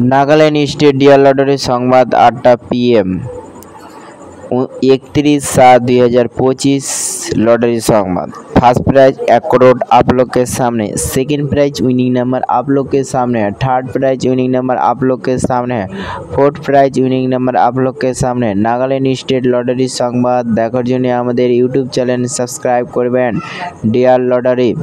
Nagaland state dear lottery संबाद 8टा PM 31/7/2025 lottery संबाद। फर्स्ट प्राइज 1 करोड़ आप लोग के सामने, सेकंड प्राइज विनिंग नंबर आप लोग के सामने है, थर्ड प्राइज विनिंग नंबर आप लोग के सामने है, फोर्थ प्राइज विनिंग नंबर आप लोग के सामने। नागालैंड स्टेट लॉटरी संबाद देखार जन्य आमादेर यूट्यूब चैनल सबस्क्राइब करबेन dear lottery.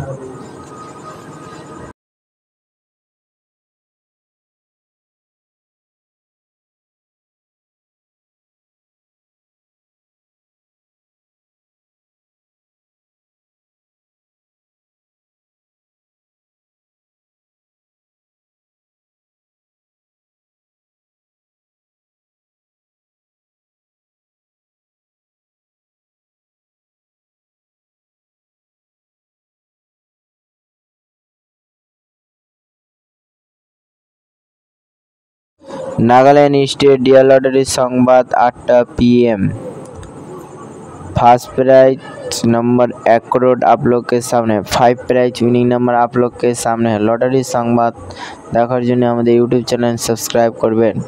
Nagaland state dear lottery संबाद 8टा PM first prize number 1 crore आप लोग के सामने, 5 प्राइज विनिंग नंबर आप लोग के सामने है। लॉटरी संबाद देखार जन्य आमादेर यूट्यूब चैनल सबस्क्राइब करबेन।